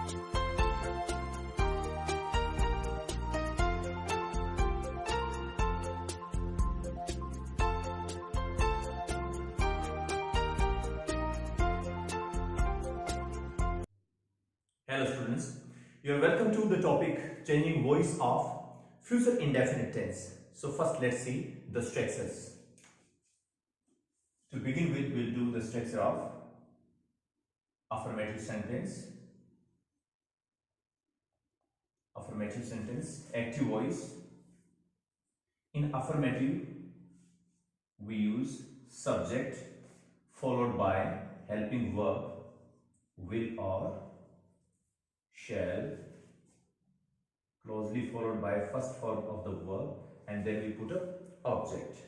Hello students, you are welcome to the topic changing voice of future indefinite tense. So first let's see the structures. To begin with, we'll do the structure of affirmative sentence, active voice. In affirmative, we use subject followed by helping verb will or shall, closely followed by first form of the verb, and then we put a object.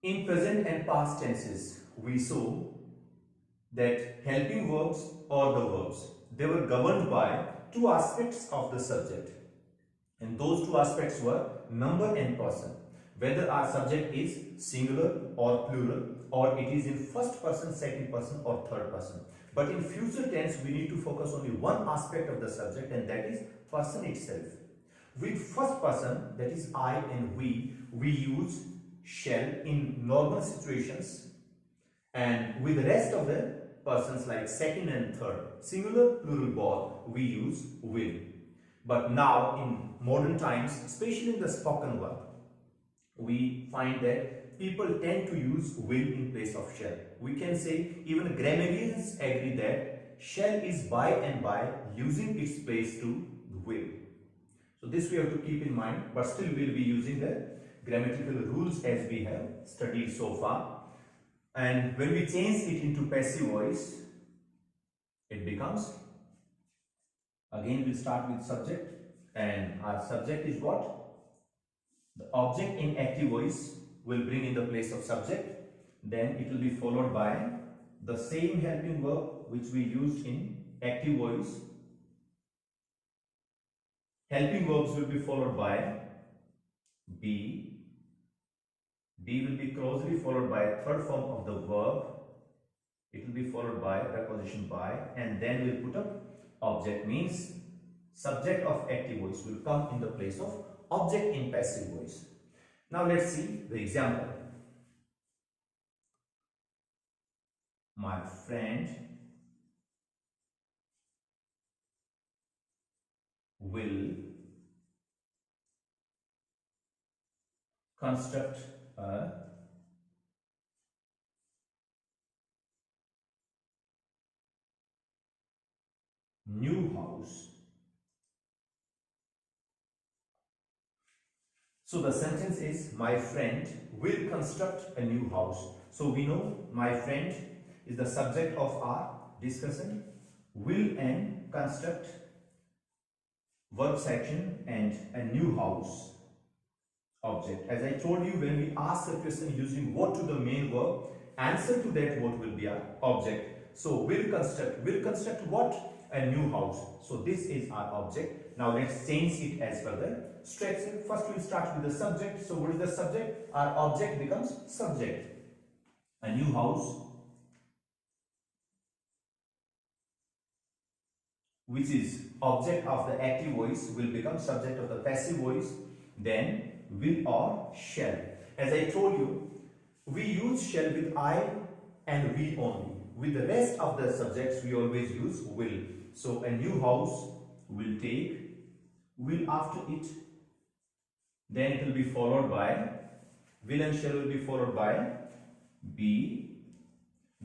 In present and past tenses, we saw that helping verbs or the verbs, they were governed by two aspects of the subject, and those two aspects were number and person, whether our subject is singular or plural, or it is in first person, second person or third person. But in future tense, we need to focus only one aspect of the subject, and that is person itself. With first person, that is I and we use shall in normal situations, and with the rest of the persons like second and third, singular, plural both, we use will. But now in modern times, especially in the spoken word, we find that people tend to use will in place of shall. We can say even grammarians agree that shall is by and by losing its place to will. So this we have to keep in mind, but still we will be using the grammatical rules as we have studied so far. And when we change it into passive voice, it becomes, again we'll start with subject, and our subject is what? The object in active voice will bring in the place of subject, then it will be followed by the same helping verb which we used in active voice. Helping verbs will be followed by be. Be will be closely followed by third form of the verb. It will be followed by preposition by, and then we'll put up object, means subject of active voice will come in the place of object in passive voice. Now let's see the example. My friend will construct a new house. So the sentence is my friend will construct a new house. So we know my friend is the subject of our discussion. Will and construct, verb section, and a new house, object. As I told you, when we ask a question using what to the main verb, answer to that what will be our object. So will construct what? A new house. So this is our object. Now let's change it as per the structure. First we'll start with the subject. So what is the subject? Our object becomes subject. A new house, which is object of the active voice, will become subject of the passive voice, then will or shall. As I told you, we use shall with I and we only. With the rest of the subjects, we always use will. So a new house will take will after it, then it will be followed by will, and shall will be followed by be.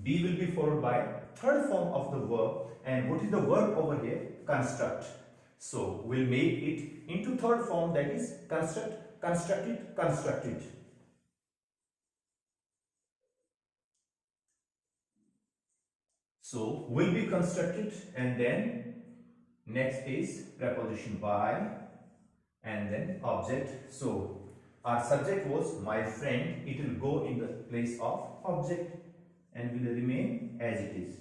Be will be followed by third form of the verb, and what is the verb over here? Construct. So we'll make it into third form, that is construct, constructed, constructed. So will be constructed, and then next is preposition by, and then object. So our subject was my friend, it will go in the place of object and will remain as it is,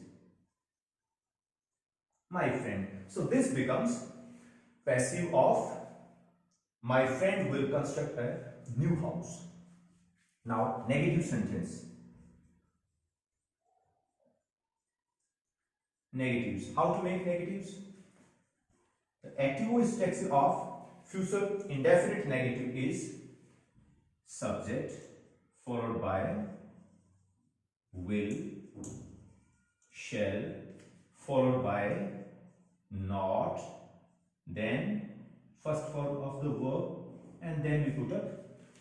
my friend. So this becomes passive of my friend will construct a new house. Now negative sentence. negatives. How to make negatives? The active voice structure of future indefinite negative is subject followed by will, shall, followed by not, then first form of the verb, and then we put up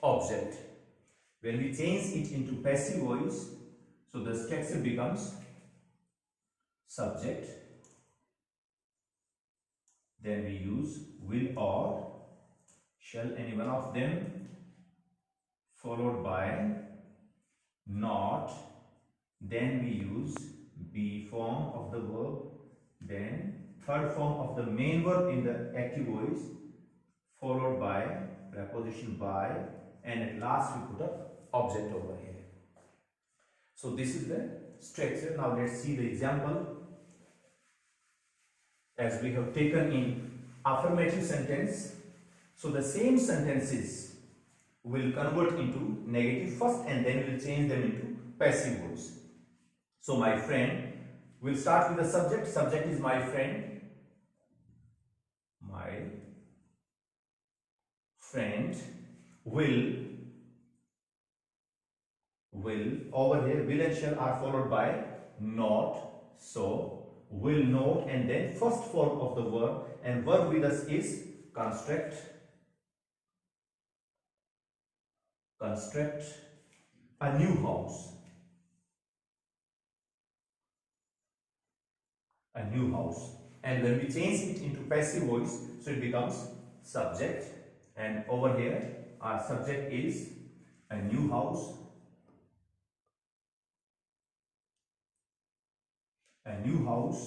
object. When we change it into passive voice, so the structure becomes subject, then we use will or shall, any one of them, followed by not, then we use be form of the verb, then third form of the main verb in the active voice, followed by preposition by, and at last we put up object over here. So this is the structure. Now let's see the example. As we have taken in affirmative sentence, so the same sentences will convert into negative first and then we'll change them into passive voice. So my friend, we'll start with the subject. Subject is my friend. My friend will over here will and shall are followed by not, so will not, and then first form of the verb, and verb with us is construct a new house, and when we change it into passive voice, so it becomes subject, and over here our subject is a new house,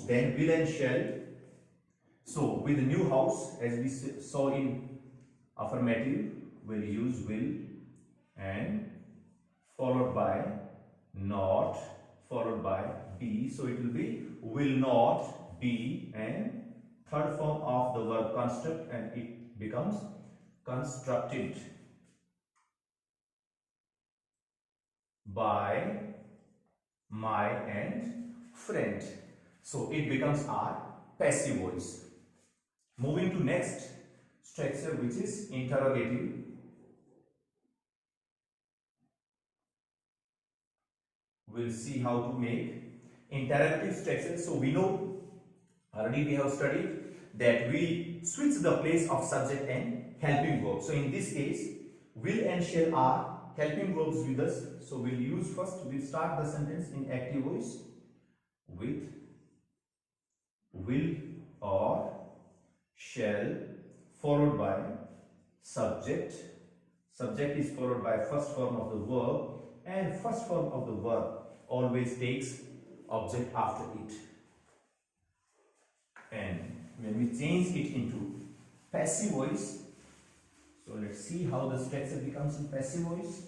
then will and shall. So with the new house, as we saw in affirmative, we'll use will and followed by not, followed by be, so it will be will not be, and third form of the verb construct, and it becomes constructed by my and friend. So it becomes our passive voice. Moving to next structure, which is interrogative. We'll see how to make interrogative structure. So we know, already we have studied that we switch the place of subject and helping verb. So in this case, will and shall are helping verbs with us. So we'll use first, we'll start the sentence in active voice with will or shall followed by subject. Subject is followed by first form of the verb, and first form of the verb always takes object after it. And when we change it into passive voice, so let's see how the structure becomes in passive voice.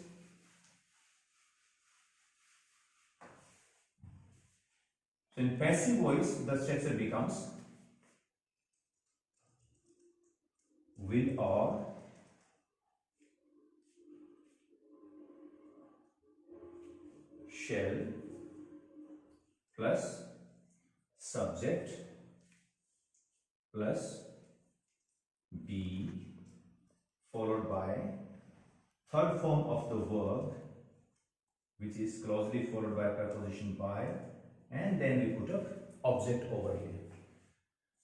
So in passive voice, the structure becomes will or shall plus subject plus be followed by third form of the verb, which is closely followed by preposition by, and then we put up object over here.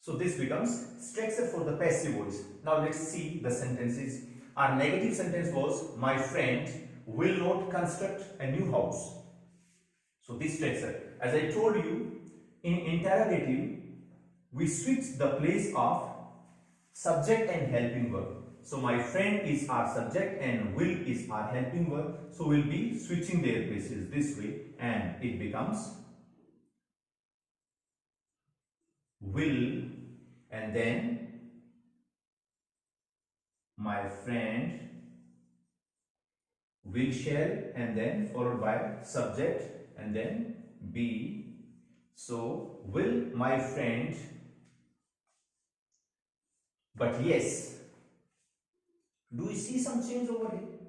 So this becomes structure for the passive voice. Now let's see the sentences. Our negative sentence was my friend will not construct a new house. So this structure, as I told you, in interrogative we switch the place of subject and helping verb. So my friend is our subject and will is our helping verb. So we'll be switching their places this way, and it becomes will, and then my friend will shall, and then followed by subject, and then be. So will my friend, but yes, do you see some change over here?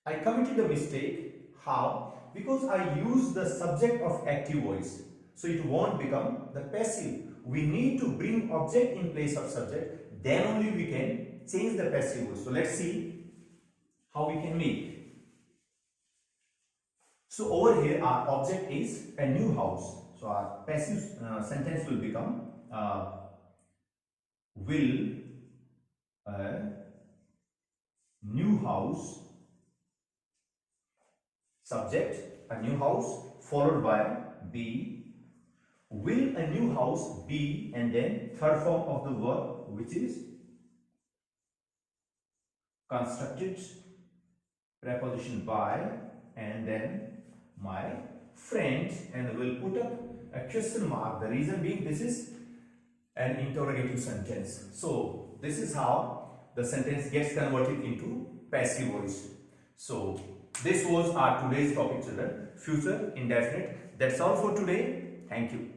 I committed a mistake. How? Because I used the subject of active voice. So it won't become the passive. We need to bring object in place of subject, then only we can change the passive voice. So let's see how we can make. So over here our object is a new house. So our passive sentence will become will a new house, subject a new house followed by be, will a new house be, and then third form of the verb which is constructed preposition by, and then my friend, and we'll put up a question mark. The reason being this is an interrogative sentence. So this is how the sentence gets converted into passive voice. So this was our today's topic, children, future indefinite. That's all for today. Thank you.